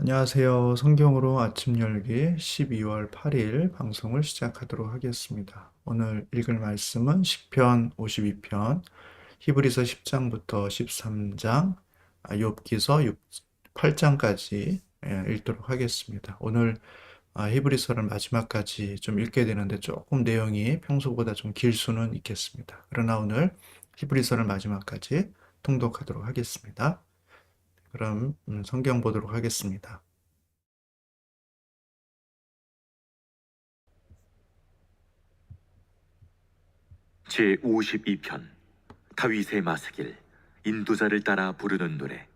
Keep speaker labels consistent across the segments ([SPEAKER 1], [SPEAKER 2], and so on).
[SPEAKER 1] 안녕하세요. 성경으로 아침 열기 12월 8일 방송을 시작하도록 하겠습니다. 오늘 읽을 말씀은 시편 52편, 히브리서 10장부터 13장, 욥기서 8장까지 읽도록 하겠습니다. 오늘 히브리서를 마지막까지 좀 읽게 되는데 조금 내용이 평소보다 좀 길 수는 있겠습니다. 그러나 오늘 히브리서를 마지막까지 통독하도록 하겠습니다. 그럼 성경 보도록 하겠습니다.
[SPEAKER 2] 제52편 다윗의 마스길 인도자를 따라 부르는 노래.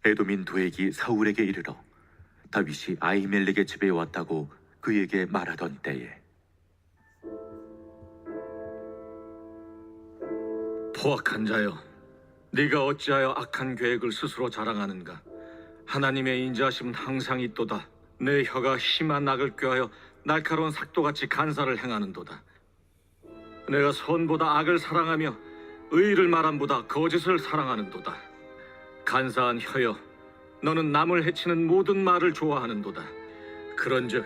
[SPEAKER 2] 에돔인 도액이 사울에게 이르러 다윗이 아히멜렉의 집에 왔다고 그에게 말하던 때에
[SPEAKER 3] 포악한 자여, 네가 어찌하여 악한 계획을 스스로 자랑하는가? 하나님의 인자하심은 항상 있도다. 내 혀가 심한 악을 꾀하여 날카로운 삭도같이 간사를 행하는도다. 내가 선보다 악을 사랑하며 의를 말함보다 거짓을 사랑하는도다. 간사한 혀여, 너는 남을 해치는 모든 말을 좋아하는도다. 그런즉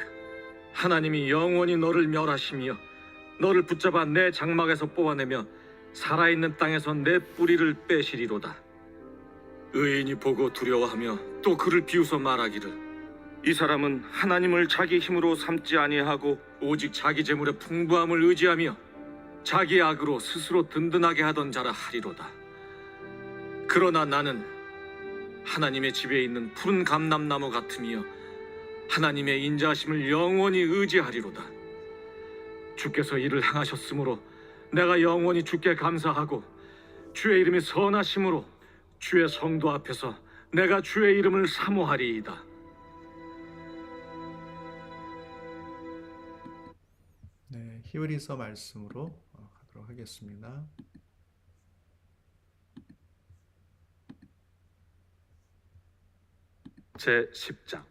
[SPEAKER 3] 하나님이 영원히 너를 멸하시며 너를 붙잡아 내 장막에서 뽑아내며 살아있는 땅에서 내 뿌리를 빼시리로다. 의인이 보고 두려워하며 또 그를 비웃어 말하기를 이 사람은 하나님을 자기 힘으로 삼지 아니하고 오직 자기 재물의 풍부함을 의지하며 자기 악으로 스스로 든든하게 하던 자라 하리로다. 그러나 나는 하나님의 집에 있는 푸른 감람나무 같으며 하나님의 인자하심을 영원히 의지하리로다. 주께서 이를 행하셨으므로 내가 영원히 주께 감사하고 주의 이름이 선하심으로 주의 성도 앞에서 내가 주의 이름을 사모하리이다.
[SPEAKER 1] 네, 히브리서 말씀으로 가도록 하겠습니다.
[SPEAKER 4] 제10장.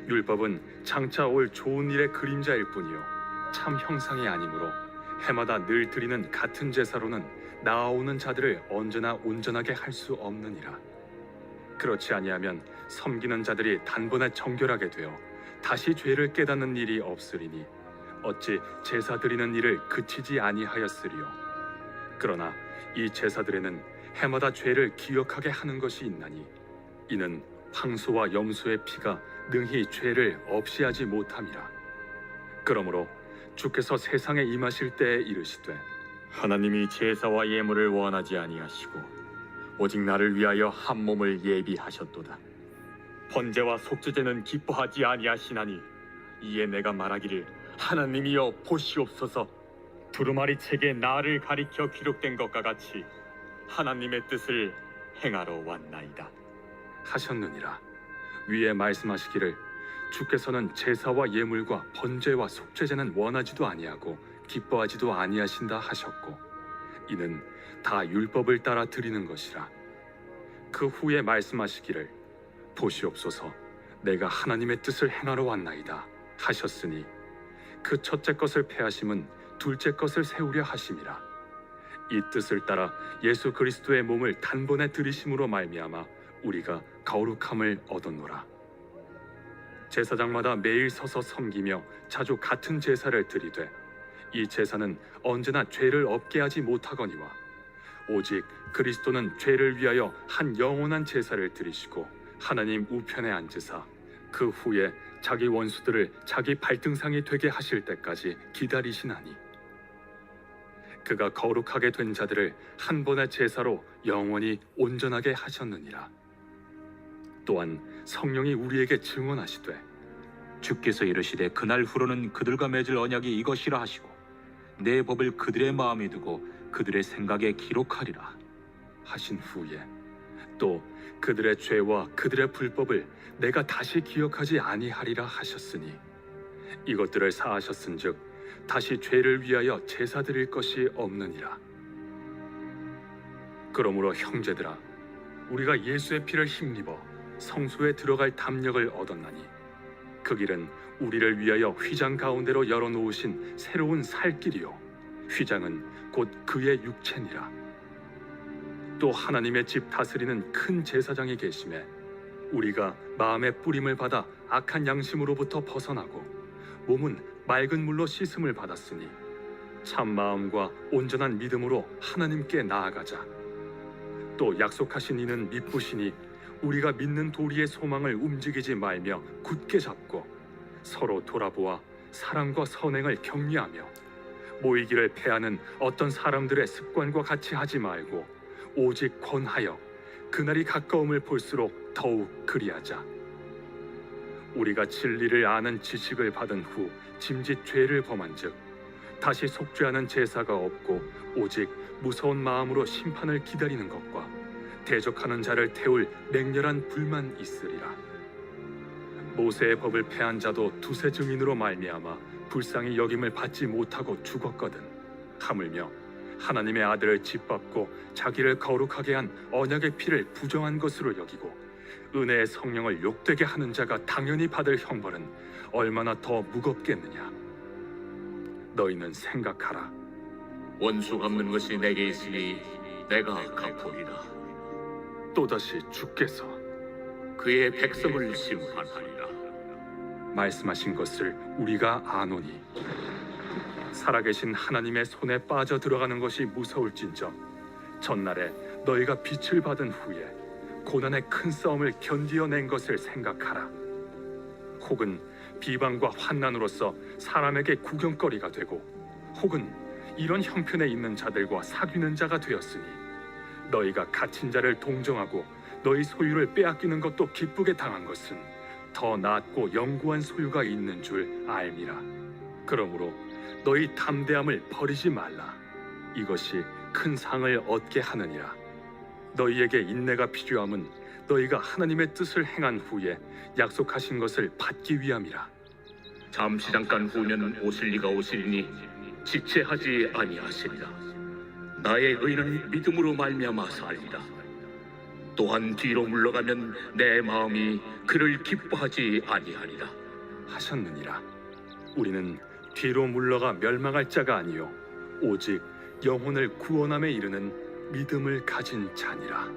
[SPEAKER 4] 율법은 장차 올 좋은 일의 그림자일 뿐이요 참 형상이 아니므로 해마다 늘 드리는 같은 제사로는 나아오는 자들을 언제나 온전하게 할 수 없느니라. 그렇지 아니하면 섬기는 자들이 단번에 정결하게 되어 다시 죄를 깨닫는 일이 없으리니 어찌 제사 드리는 일을 그치지 아니하였으리요. 그러나 이 제사들에는 해마다 죄를 기억하게 하는 것이 있나니 이는 황소와 염소의 피가 능히 죄를 없이 하지 못함이라. 그러므로 주께서 세상에 임하실 때에 이르시되
[SPEAKER 5] 하나님이 제사와 예물을 원하지 아니하시고 오직 나를 위하여 한 몸을 예비하셨도다. 번제와 속죄제는 기뻐하지 아니하시나니 이에 내가 말하기를 하나님이여 보시옵소서. 두루마리 책에 나를 가리켜 기록된 것과 같이 하나님의 뜻을 행하러 왔나이다
[SPEAKER 4] 하셨느니라. 위에 말씀하시기를 주께서는 제사와 예물과 번제와 속죄제는 원하지도 아니하고 기뻐하지도 아니하신다 하셨고 이는 다 율법을 따라 드리는 것이라. 그 후에 말씀하시기를 보시옵소서 내가 하나님의 뜻을 행하러 왔나이다 하셨으니 그 첫째 것을 폐하심은 둘째 것을 세우려 하심이라. 이 뜻을 따라 예수 그리스도의 몸을 단번에 들이심으로 말미암아 우리가 거룩함을 얻었노라. 제사장마다 매일 서서 섬기며 자주 같은 제사를 드리되 이 제사는 언제나 죄를 없게 하지 못하거니와 오직 그리스도는 죄를 위하여 한 영원한 제사를 드리시고 하나님 우편에 앉으사 그 후에 자기 원수들을 자기 발등상이 되게 하실 때까지 기다리시나니 그가 거룩하게 된 자들을 한 번의 제사로 영원히 온전하게 하셨느니라. 또한 성령이 우리에게 증언하시되
[SPEAKER 6] 주께서 이르시되 그날 후로는 그들과 맺을 언약이 이것이라 하시고 내 법을 그들의 마음에 두고 그들의 생각에 기록하리라
[SPEAKER 4] 하신 후에 또 그들의 죄와 그들의 불법을 내가 다시 기억하지 아니하리라 하셨으니 이것들을 사하셨은즉 다시 죄를 위하여 제사 드릴 것이 없느니라. 그러므로 형제들아 우리가 예수의 피를 힘입어 성소에 들어갈 담력을 얻었나니 그 길은 우리를 위하여 휘장 가운데로 열어놓으신 새로운 살 길이요 휘장은 곧 그의 육체니라. 또 하나님의 집 다스리는 큰 제사장이 계심에 우리가 마음의 뿌림을 받아 악한 양심으로부터 벗어나고 몸은 맑은 물로 씻음을 받았으니 참 마음과 온전한 믿음으로 하나님께 나아가자. 또 약속하신 이는 미쁘시니 우리가 믿는 도리의 소망을 움직이지 말며 굳게 잡고 서로 돌아보아 사랑과 선행을 격려하며 모이기를 패하는 어떤 사람들의 습관과 같이 하지 말고 오직 권하여 그날이 가까움을 볼수록 더욱 그리하자. 우리가 진리를 아는 지식을 받은 후 짐짓 죄를 범한즉 다시 속죄하는 제사가 없고 오직 무서운 마음으로 심판을 기다리는 것과 대적하는 자를 태울 맹렬한 불만 있으리라. 모세의 법을 폐한 자도 두세 증인으로 말미암아 불쌍히 여김을 받지 못하고 죽었거든. 하물며 하나님의 아들을 짓밟고 자기를 거룩하게 한 언약의 피를 부정한 것으로 여기고 은혜의 성령을 욕되게 하는 자가 당연히 받을 형벌은 얼마나 더 무겁겠느냐. 너희는 생각하라.
[SPEAKER 7] 원수 갚는 것이 내게 있으니 내가 갚으리라.
[SPEAKER 4] 또다시 주께서
[SPEAKER 7] 그의 백성을 심판하리라.
[SPEAKER 4] 말씀하신 것을 우리가 아노니 살아계신 하나님의 손에 빠져 들어가는 것이 무서울진저 전날에 너희가 빛을 받은 후에 고난의 큰 싸움을 견디어낸 것을 생각하라. 혹은 비방과 환난으로서 사람에게 구경거리가 되고 혹은 이런 형편에 있는 자들과 사귀는 자가 되었으니 너희가 갇힌 자를 동정하고 너희 소유를 빼앗기는 것도 기쁘게 당한 것은 더 낫고 영구한 소유가 있는 줄 알미라. 그러므로 너희 담대함을 버리지 말라. 이것이 큰 상을 얻게 하느니라. 너희에게 인내가 필요함은 너희가 하나님의 뜻을 행한 후에 약속하신 것을 받기 위함이라.
[SPEAKER 7] 잠시 잠깐 후면 오실 리가 오시리니 지체하지 아니하시리라. 나의 의는 믿음으로 말미암아 살리라. 또한 뒤로 물러가면 내 마음이 그를 기뻐하지 아니하리라
[SPEAKER 4] 하셨느니라. 우리는 뒤로 물러가 멸망할 자가 아니요 오직 영혼을 구원함에 이르는 믿음을 가진 자니라.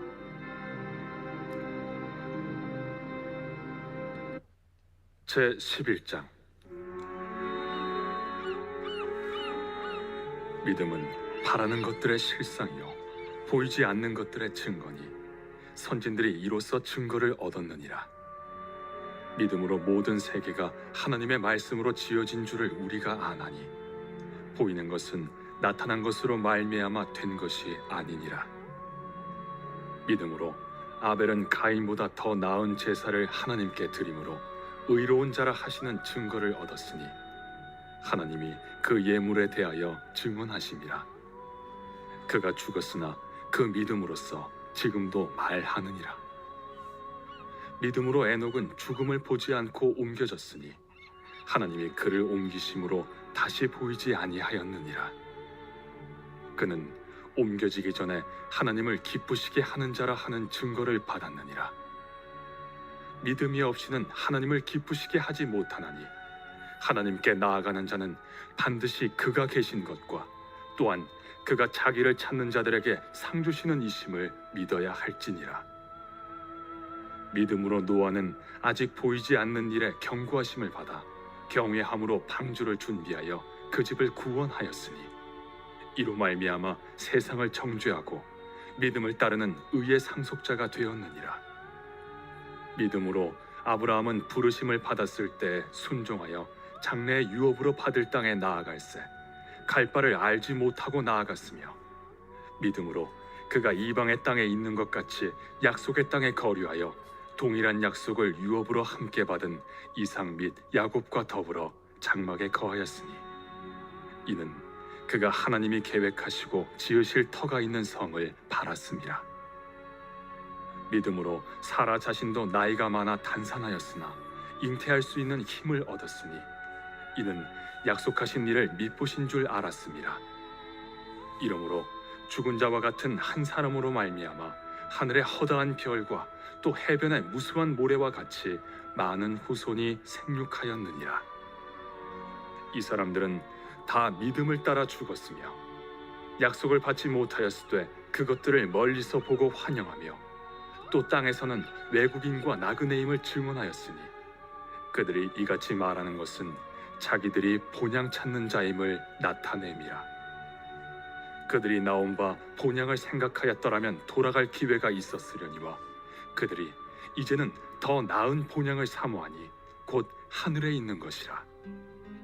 [SPEAKER 4] 제 11장. 믿음은 바라는 것들의 실상이요 보이지 않는 것들의 증거니 선진들이 이로써 증거를 얻었느니라. 믿음으로 모든 세계가 하나님의 말씀으로 지어진 줄을 우리가 아나니 보이는 것은 나타난 것으로 말미암아 된 것이 아니니라. 믿음으로 아벨은 가인보다 더 나은 제사를 하나님께 드림으로 의로운 자라 하시는 증거를 얻었으니 하나님이 그 예물에 대하여 증언하심이라. 그가 죽었으나 그 믿음으로써 지금도 말하느니라. 믿음으로 에녹은 죽음을 보지 않고 옮겨졌으니 하나님이 그를 옮기심으로 다시 보이지 아니하였느니라. 그는 옮겨지기 전에 하나님을 기쁘시게 하는 자라 하는 증거를 받았느니라. 믿음이 없이는 하나님을 기쁘시게 하지 못하나니 하나님께 나아가는 자는 반드시 그가 계신 것과 또한 그가 자기를 찾는 자들에게 상 주시는 이심을 믿어야 할지니라. 믿음으로 노아는 아직 보이지 않는 일에 경고하심을 받아 경외함으로 방주를 준비하여 그 집을 구원하였으니 이로 말미암아 세상을 정죄하고 믿음을 따르는 의의 상속자가 되었느니라. 믿음으로 아브라함은 부르심을 받았을 때 순종하여 장래의 유업으로 받을 땅에 나아갈새 갈 바를 알지 못하고 나아갔으며 믿음으로 그가 이방의 땅에 있는 것 같이 약속의 땅에 거류하여 동일한 약속을 유업으로 함께 받은 이삭 및 야곱과 더불어 장막에 거하였으니 이는 그가 하나님이 계획하시고 지으실 터가 있는 성을 바랐음이라. 믿음으로 사라 자신도 나이가 많아 단산하였으나 잉태할 수 있는 힘을 얻었으니 이는 약속하신 일을 미쁘신 줄 알았음이라. 이러므로 죽은 자와 같은 한 사람으로 말미암아 하늘의 허다한 별과 또 해변의 무수한 모래와 같이 많은 후손이 생육하였느니라. 이 사람들은 다 믿음을 따라 죽었으며 약속을 받지 못하였으되 그것들을 멀리서 보고 환영하며 또 땅에서는 외국인과 나그네임을 증언하였으니 그들이 이같이 말하는 것은 자기들이 본향 찾는 자임을 나타냄이라. 그들이 나온 바 본향을 생각하였더라면 돌아갈 기회가 있었으려니와 그들이 이제는 더 나은 본향을 사모하니 곧 하늘에 있는 것이라.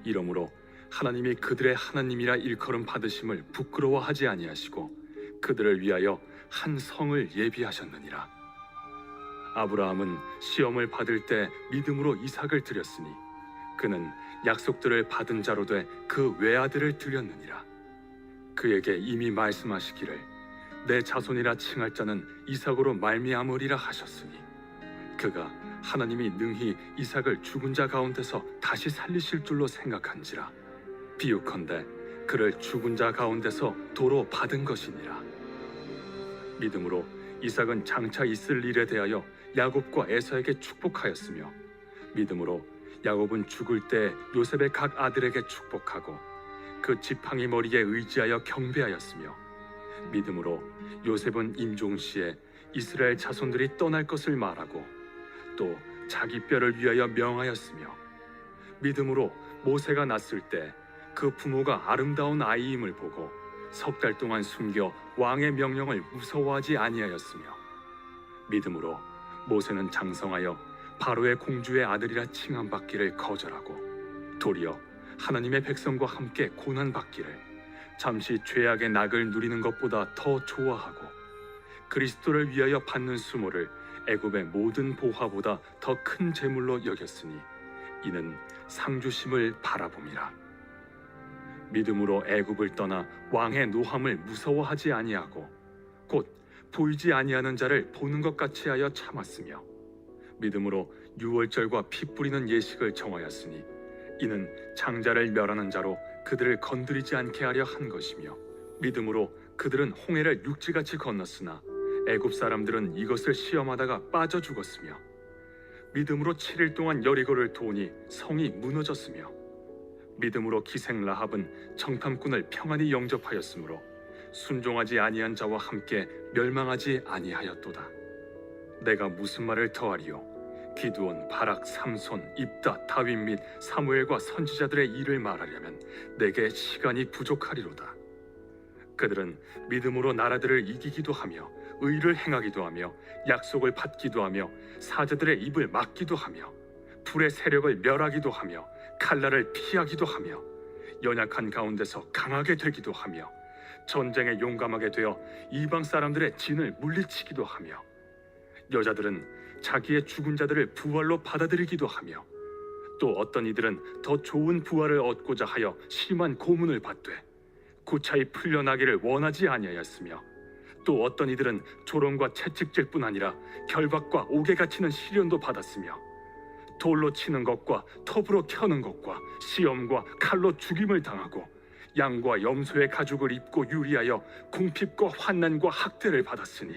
[SPEAKER 4] 이러므로 하나님이 그들의 하나님이라 일컬음 받으심을 부끄러워하지 아니하시고 그들을 위하여 한 성을 예비하셨느니라. 아브라함은 시험을 받을 때 믿음으로 이삭을 드렸으니 그는 약속들을 받은 자로 돼 그 외아들을 드렸느니라. 그에게 이미 말씀하시기를 내 자손이라 칭할 자는 이삭으로 말미암으리라 하셨으니 그가 하나님이 능히 이삭을 죽은 자 가운데서 다시 살리실 줄로 생각한지라. 비유컨대 그를 죽은 자 가운데서 도로 받은 것이니라. 믿음으로 이삭은 장차 있을 일에 대하여 야곱과 에서에게 축복하였으며 믿음으로 야곱은 죽을 때 요셉의 각 아들에게 축복하고 그 지팡이 머리에 의지하여 경배하였으며 믿음으로 요셉은 임종시에 이스라엘 자손들이 떠날 것을 말하고 또 자기 뼈를 위하여 명하였으며 믿음으로 모세가 낳았을 때 그 부모가 아름다운 아이임을 보고 석 달 동안 숨겨 왕의 명령을 무서워하지 아니하였으며 믿음으로 모세는 장성하여 바로의 공주의 아들이라 칭함받기를 거절하고 도리어 하나님의 백성과 함께 고난받기를 잠시 죄악의 낙을 누리는 것보다 더 좋아하고 그리스도를 위하여 받는 수모를 애굽의 모든 보화보다 더 큰 재물로 여겼으니 이는 상주심을 바라봄이라. 믿음으로 애굽을 떠나 왕의 노함을 무서워하지 아니하고 곧 보이지 아니하는 자를 보는 것 같이 하여 참았으며 믿음으로 유월절과 피 뿌리는 예식을 정하였으니 이는 장자를 멸하는 자로 그들을 건드리지 않게 하려 한 것이며 믿음으로 그들은 홍해를 육지같이 건넜으나 애굽 사람들은 이것을 시험하다가 빠져 죽었으며 믿음으로 7일 동안 여리고를 도우니 성이 무너졌으며 믿음으로 기생 라합은 정탐꾼을 평안히 영접하였으므로 순종하지 아니한 자와 함께 멸망하지 아니하였도다. 내가 무슨 말을 더하리요? 기드온, 바락, 삼손, 입다, 다윗 및 사무엘과 선지자들의 일을 말하려면 내게 시간이 부족하리로다. 그들은 믿음으로 나라들을 이기기도 하며 의를 행하기도 하며 약속을 받기도 하며 사자들의 입을 막기도 하며 불의 세력을 멸하기도 하며 칼날을 피하기도 하며 연약한 가운데서 강하게 되기도 하며 전쟁에 용감하게 되어 이방 사람들의 진을 물리치기도 하며 여자들은 자기의 죽은 자들을 부활로 받아들이기도 하며 또 어떤 이들은 더 좋은 부활을 얻고자 하여 심한 고문을 받되 구차히 풀려나기를 원하지 아니하였으며 또 어떤 이들은 조롱과 채찍질뿐 아니라 결박과 옥에 갇히는 시련도 받았으며 돌로 치는 것과 톱으로 켜는 것과 시험과 칼로 죽임을 당하고 양과 염소의 가죽을 입고 유리하여 궁핍과 환난과 학대를 받았으니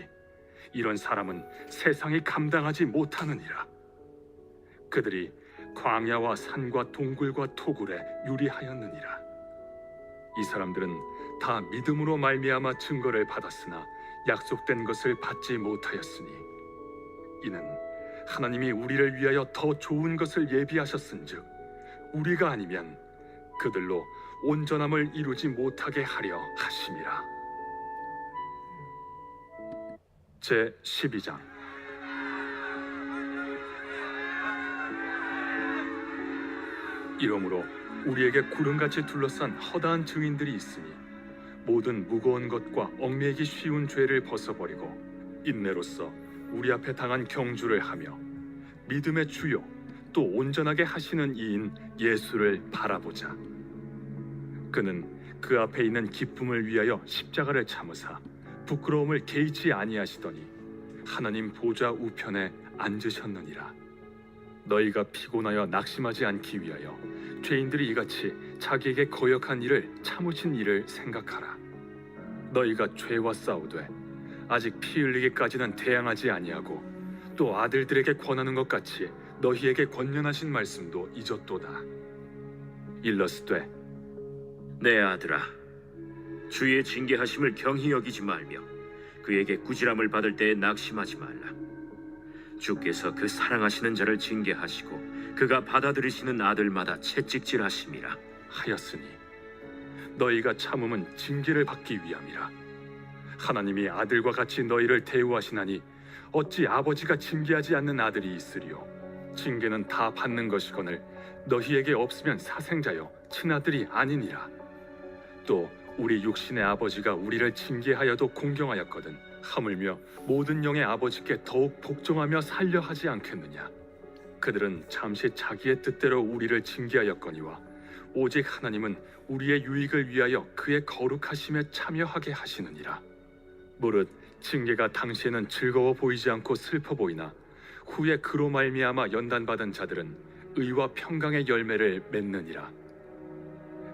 [SPEAKER 4] 이런 사람은 세상이 감당하지 못하느니라. 그들이 광야와 산과 동굴과 토굴에 유리하였느니라. 이 사람들은 다 믿음으로 말미암아 증거를 받았으나 약속된 것을 받지 못하였으니 이는 하나님이 우리를 위하여 더 좋은 것을 예비하셨은즉 우리가 아니면 그들로 온전함을 이루지 못하게 하려 하심이라. 제 12장. 이러므로 우리에게 구름같이 둘러싼 허다한 증인들이 있으니 모든 무거운 것과 얽매이기 쉬운 죄를 벗어버리고 인내로써 우리 앞에 당한 경주를 하며 믿음의 주요 또 온전하게 하시는 이인 예수를 바라보자. 그는 그 앞에 있는 기쁨을 위하여 십자가를 참으사 부끄러움을 개의치 아니하시더니 하나님 보좌 우편에 앉으셨느니라. 너희가 피곤하여 낙심하지 않기 위하여 죄인들이 이같이 자기에게 거역한 일을 참으신 일을 생각하라. 너희가 죄와 싸우되 아직 피 흘리기까지는 대항하지 아니하고 또 아들들에게 권하는 것 같이 너희에게 권면하신 말씀도 잊었도다. 일러스되
[SPEAKER 8] 내 아들아, 주의 징계하심을 경히 여기지 말며 그에게 꾸지람을 받을 때에 낙심하지 말라. 주께서 그 사랑하시는 자를 징계하시고 그가 받아들이시는 아들마다 채찍질하심이라.
[SPEAKER 4] 하였으니 너희가 참음은 징계를 받기 위함이라. 하나님이 아들과 같이 너희를 대우하시나니 어찌 아버지가 징계하지 않는 아들이 있으리요. 징계는 다 받는 것이거늘 너희에게 없으면 사생자요 친아들이 아니니라. 또 우리 육신의 아버지가 우리를 징계하여도 공경하였거든 하물며 모든 영의 아버지께 더욱 복종하며 살려 하지 않겠느냐. 그들은 잠시 자기의 뜻대로 우리를 징계하였거니와 오직 하나님은 우리의 유익을 위하여 그의 거룩하심에 참여하게 하시느니라. 무릇 징계가 당시에는 즐거워 보이지 않고 슬퍼 보이나 후에 그로 말미암아 연단받은 자들은 의와 평강의 열매를 맺느니라.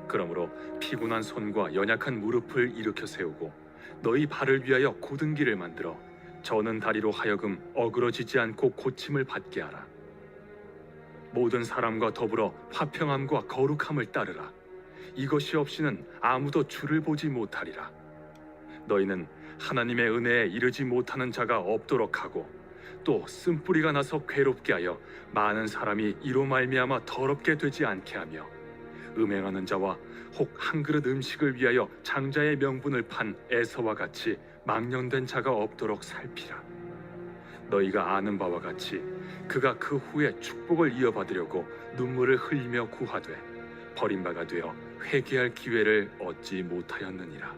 [SPEAKER 4] 그러므로 피곤한 손과 연약한 무릎을 일으켜 세우고 너희 발을 위하여 곧은 길을 만들어 저는 다리로 하여금 어그러지지 않고 고침을 받게 하라. 모든 사람과 더불어 화평함과 거룩함을 따르라. 이것이 없이는 아무도 주를 보지 못하리라. 너희는 하나님의 은혜에 이르지 못하는 자가 없도록 하고 또 쓴뿌리가 나서 괴롭게 하여 많은 사람이 이로 말미암아 더럽게 되지 않게 하며 음행하는 자와 혹 한 그릇 음식을 위하여 장자의 명분을 판 에서와 같이 망령된 자가 없도록 살피라. 너희가 아는 바와 같이 그가 그 후에 축복을 이어받으려고 눈물을 흘리며 구하되 버림바가 되어 회개할 기회를 얻지 못하였느니라.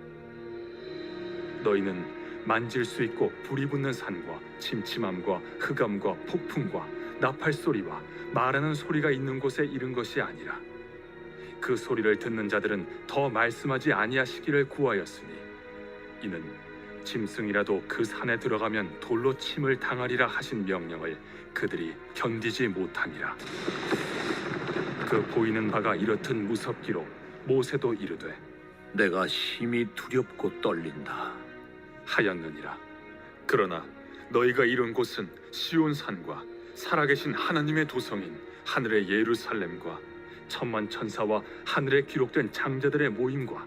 [SPEAKER 4] 너희는 만질 수 있고 불이 붙는 산과 침침함과 흑암과 폭풍과 나팔 소리와 말하는 소리가 있는 곳에 이른 것이 아니라 그 소리를 듣는 자들은 더 말씀하지 아니하시기를 구하였으니 이는 짐승이라도 그 산에 들어가면 돌로 침을 당하리라 하신 명령을 그들이 견디지 못함이라. 그 보이는 바가 이렇듯 무섭기로 모세도 이르되
[SPEAKER 7] 내가 심히 두렵고 떨린다.
[SPEAKER 4] 하였느니라. 그러나 너희가 이룬 곳은 시온 산과 살아계신 하나님의 도성인 하늘의 예루살렘과 천만 천사와 하늘에 기록된 장자들의 모임과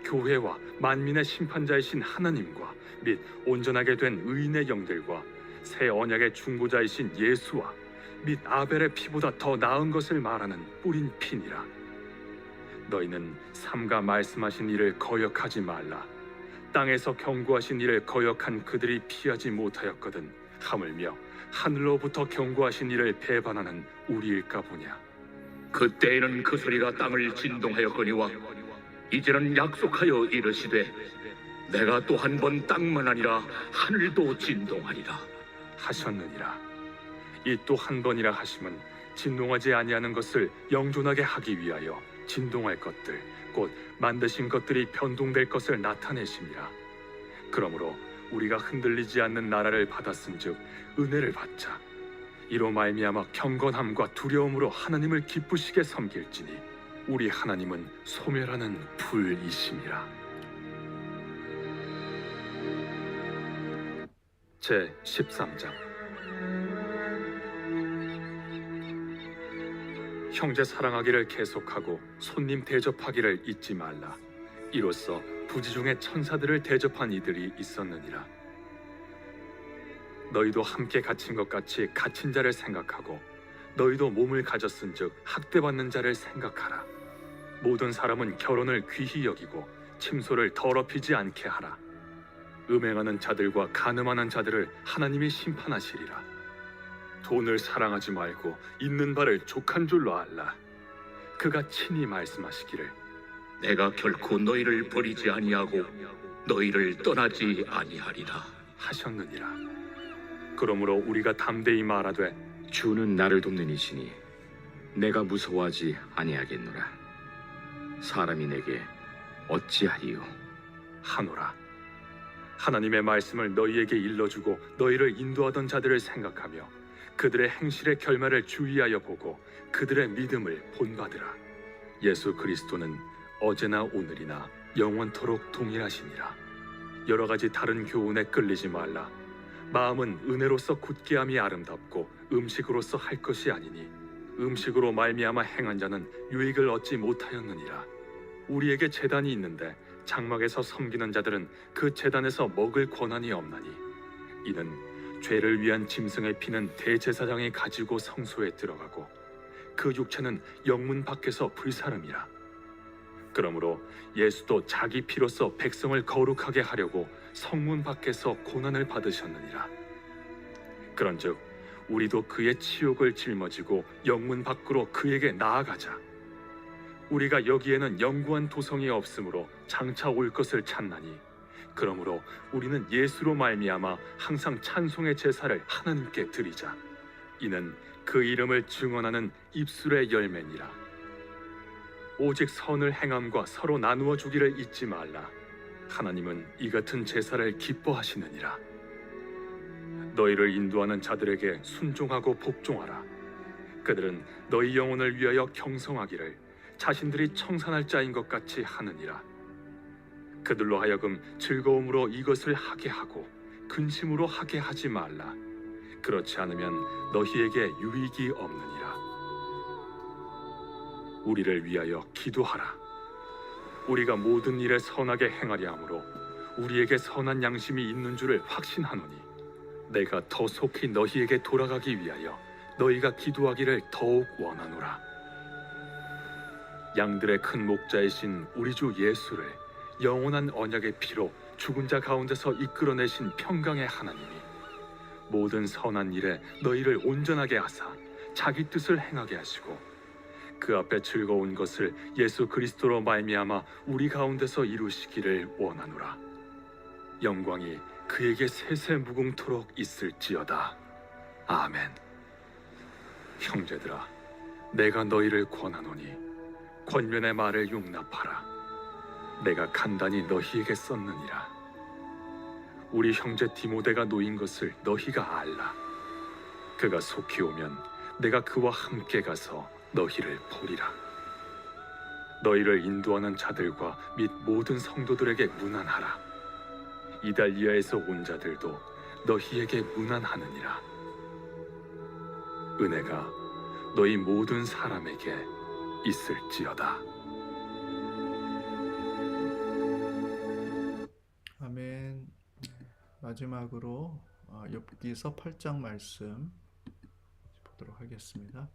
[SPEAKER 4] 교회와 만민의 심판자이신 하나님과 및 온전하게 된 의인의 영들과 새 언약의 중보자이신 예수와 및 아벨의 피보다 더 나은 것을 말하는 뿌린 피니라. 너희는 삼가 말씀하신 일을 거역하지 말라. 땅에서 경고하신 일을 거역한 그들이 피하지 못하였거든 하물며 하늘로부터 경고하신 일을 배반하는 우리일까 보냐.
[SPEAKER 7] 그때에는 그 소리가 땅을 진동하였거니와 이제는 약속하여 이르시되 내가 또 한 번 땅만 아니라 하늘도 진동하리라
[SPEAKER 4] 하셨느니라. 이 또 한 번이라 하심은 진동하지 아니하는 것을 영존하게 하기 위하여 진동할 것들 곧 만드신 것들이 변동될 것을 나타내심이라. 그러므로 우리가 흔들리지 않는 나라를 받았은즉 은혜를 받자. 이로 말미암아 경건함과 두려움으로 하나님을 기쁘시게 섬길지니 우리 하나님은 소멸하는 불이심이라. 제 13장. 형제 사랑하기를 계속하고 손님 대접하기를 잊지 말라. 이로써 부지 중에 천사들을 대접한 이들이 있었느니라. 너희도 함께 갇힌 것 같이 갇힌 자를 생각하고 너희도 몸을 가졌은즉 학대받는 자를 생각하라. 모든 사람은 결혼을 귀히 여기고 침소를 더럽히지 않게 하라. 음행하는 자들과 간음하는 자들을 하나님이 심판하시리라. 돈을 사랑하지 말고 있는 바를 족한 줄로 알라. 그가 친히 말씀하시기를
[SPEAKER 7] 내가 결코 너희를 버리지 아니하고 너희를 떠나지 아니하리라
[SPEAKER 4] 하셨느니라. 그러므로 우리가 담대히 말하되
[SPEAKER 9] 주는 나를 돕는 이시니 내가 무서워하지 아니하겠노라. 사람이 내게 어찌하리요
[SPEAKER 4] 하노라. 하나님의 말씀을 너희에게 일러주고 너희를 인도하던 자들을 생각하며 그들의 행실의 결말을 주의하여 보고 그들의 믿음을 본받으라. 예수 그리스도는 어제나 오늘이나 영원토록 동일하시니라. 여러 가지 다른 교훈에 끌리지 말라. 마음은 은혜로서 굳게함이 아름답고 음식으로서 할 것이 아니니 음식으로 말미암아 행한 자는 유익을 얻지 못하였느니라. 우리에게 제단이 있는데 장막에서 섬기는 자들은 그 제단에서 먹을 권한이 없나니 이는 죄를 위한 짐승의 피는 대제사장이 가지고 성소에 들어가고 그 육체는 영문 밖에서 불사름이라. 그러므로 예수도 자기 피로써 백성을 거룩하게 하려고 성문 밖에서 고난을 받으셨느니라. 그런즉 우리도 그의 치욕을 짊어지고 영문 밖으로 그에게 나아가자. 우리가 여기에는 영구한 도성이 없으므로 장차 올 것을 찾나니 그러므로 우리는 예수로 말미암아 항상 찬송의 제사를 하나님께 드리자. 이는 그 이름을 증언하는 입술의 열매니라. 오직 선을 행함과 서로 나누어 주기를 잊지 말라. 하나님은 이 같은 제사를 기뻐하시느니라. 너희를 인도하는 자들에게 순종하고 복종하라. 그들은 너희 영혼을 위하여 경성하기를 자신들이 청산할 자인 것 같이 하느니라. 그들로 하여금 즐거움으로 이것을 하게 하고 근심으로 하게 하지 말라. 그렇지 않으면 너희에게 유익이 없느니라. 우리를 위하여 기도하라. 우리가 모든 일에 선하게 행하려 함으로 우리에게 선한 양심이 있는 줄을 확신하노니 내가 더 속히 너희에게 돌아가기 위하여 너희가 기도하기를 더욱 원하노라. 양들의 큰 목자이신 우리 주 예수를 영원한 언약의 피로 죽은 자 가운데서 이끌어내신 평강의 하나님이 모든 선한 일에 너희를 온전하게 하사 자기 뜻을 행하게 하시고 그 앞에 즐거운 것을 예수 그리스도로 말미암아 우리 가운데서 이루시기를 원하노라. 영광이 그에게 세세 무궁토록 있을지어다. 아멘. 형제들아, 내가 너희를 권하노니 권면의 말을 용납하라. 내가 간단히 너희에게 썼느니라. 우리 형제 디모데가 놓인 것을 너희가 알라. 그가 속히 오면 내가 그와 함께 가서 너희를 보리라. 너희를 인도하는 자들과 및 모든 성도들에게 문안하라. 이달리아에서 온 자들도 너희에게 문안하느니라. 은혜가 너희 모든 사람에게 있을지어다.
[SPEAKER 1] 아멘. 마지막으로 욥기서 8장 말씀 보도록 하겠습니다.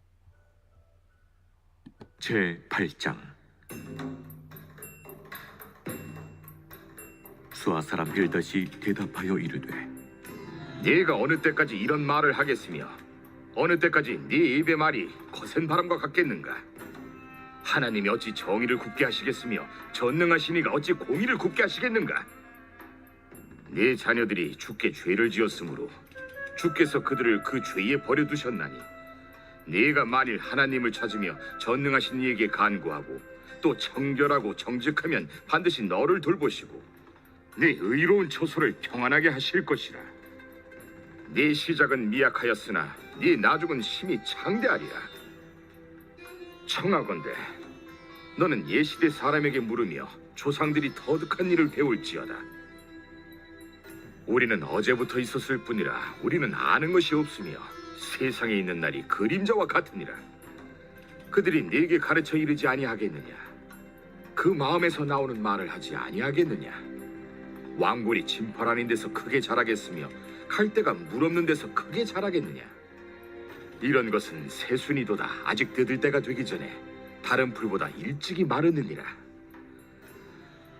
[SPEAKER 2] 제 8장. 수아 사람 빌닷이 대답하여 이르되
[SPEAKER 7] 네가 어느 때까지 이런 말을 하겠으며 어느 때까지 네 입의 말이 거센 바람과 같겠는가? 하나님이 어찌 정의를 굽게 하시겠으며 전능하신 이가 어찌 공의를 굽게 하시겠는가? 네 자녀들이 주께 죄를 지었으므로 주께서 그들을 그 죄에 버려두셨나니 네가 만일 하나님을 찾으며 전능하신 이에게 간구하고 또 청결하고 정직하면 반드시 너를 돌보시고 네 의로운 처소를 평안하게 하실 것이라. 네 시작은 미약하였으나 네 나중은 심히 창대하리라. 청하건대 너는 예시대 사람에게 물으며 조상들이 터득한 일을 배울지어다. 우리는 어제부터 있었을 뿐이라 우리는 아는 것이 없으며 세상에 있는 날이 그림자와 같으니라. 그들이 네게 가르쳐 이르지 아니하겠느냐? 그 마음에서 나오는 말을 하지 아니하겠느냐? 왕골이 진펄 아닌 데서 크게 자라겠으며 갈대가 물 없는 데서 크게 자라겠느냐? 이런 것은 새순이도다 아직 뜯을 때가 되기 전에 다른 풀보다 일찍이 마르느니라.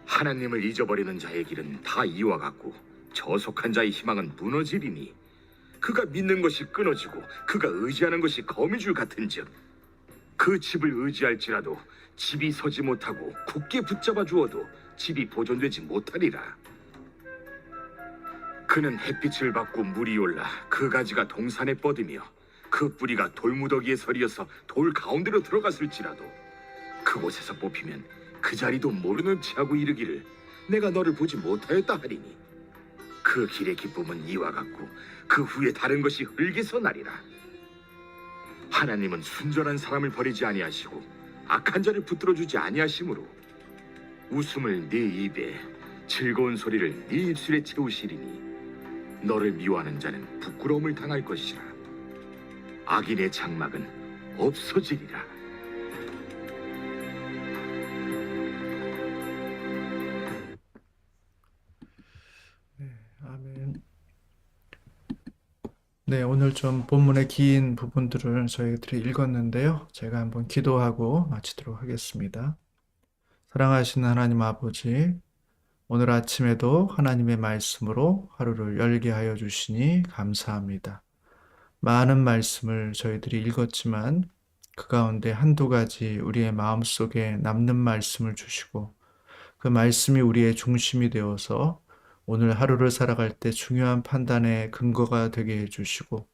[SPEAKER 7] 하나님을 잊어버리는 자의 길은 다 이와 같고 저속한 자의 희망은 무너지리니 그가 믿는 것이 끊어지고 그가 의지하는 것이 거미줄 같은즉 그 집을 의지할지라도 집이 서지 못하고 굳게 붙잡아 주어도 집이 보존되지 못하리라. 그는 햇빛을 받고 물이 올라 그 가지가 동산에 뻗으며 그 뿌리가 돌무더기에 서리어서 돌 가운데로 들어갔을지라도 그곳에서 뽑히면 그 자리도 모르는 체하고 이르기를 내가 너를 보지 못하였다 하리니 그 길의 기쁨은 이와 같고 그 후에 다른 것이 흙에서 나리라. 하나님은 순전한 사람을 버리지 아니하시고 악한 자를 붙들어주지 아니하시므로 웃음을 네 입에 즐거운 소리를 네 입술에 채우시리니 너를 미워하는 자는 부끄러움을 당할 것이라. 악인의 장막은 없어지리라.
[SPEAKER 1] 네, 오늘 좀 본문의 긴 부분들을 저희들이 읽었는데요. 제가 한번 기도하고 마치도록 하겠습니다. 사랑하시는 하나님 아버지, 오늘 아침에도 하나님의 말씀으로 하루를 열게 하여 주시니 감사합니다. 많은 말씀을 저희들이 읽었지만 그 가운데 한두 가지 우리의 마음속에 남는 말씀을 주시고 그 말씀이 우리의 중심이 되어서 오늘 하루를 살아갈 때 중요한 판단의 근거가 되게 해주시고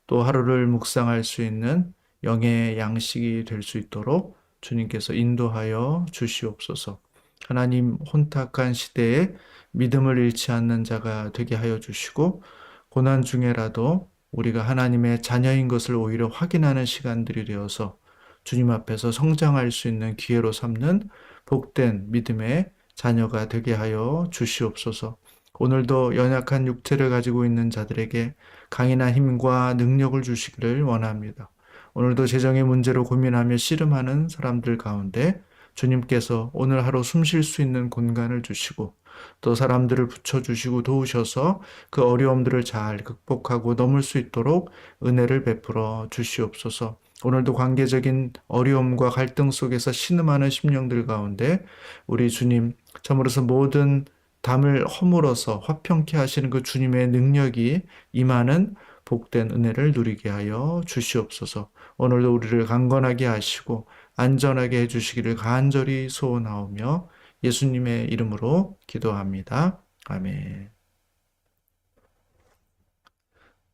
[SPEAKER 1] 또 하루를 묵상할 수 있는 영의 양식이 될 수 있도록 주님께서 인도하여 주시옵소서. 하나님 혼탁한 시대에 믿음을 잃지 않는 자가 되게 하여 주시고 고난 중에라도 우리가 하나님의 자녀인 것을 오히려 확인하는 시간들이 되어서 주님 앞에서 성장할 수 있는 기회로 삼는 복된 믿음의 자녀가 되게 하여 주시옵소서. 오늘도 연약한 육체를 가지고 있는 자들에게 강인한 힘과 능력을 주시기를 원합니다. 오늘도 재정의 문제로 고민하며 씨름하는 사람들 가운데 주님께서 오늘 하루 숨 쉴 수 있는 공간을 주시고 또 사람들을 붙여주시고 도우셔서 그 어려움들을 잘 극복하고 넘을 수 있도록 은혜를 베풀어 주시옵소서. 오늘도 관계적인 어려움과 갈등 속에서 신음하는 심령들 가운데 우리 주님 참으로서 모든 담을 허물어서 화평케 하시는 그 주님의 능력이 임하는 복된 은혜를 누리게 하여 주시옵소서. 오늘도 우리를 강건하게 하시고 안전하게 해주시기를 간절히 소원하오며 예수님의 이름으로 기도합니다. 아멘.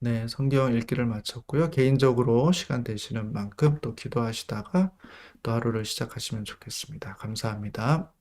[SPEAKER 1] 네, 성경 읽기를 마쳤고요. 개인적으로 시간 되시는 만큼 또 기도하시다가 또 하루를 시작하시면 좋겠습니다. 감사합니다.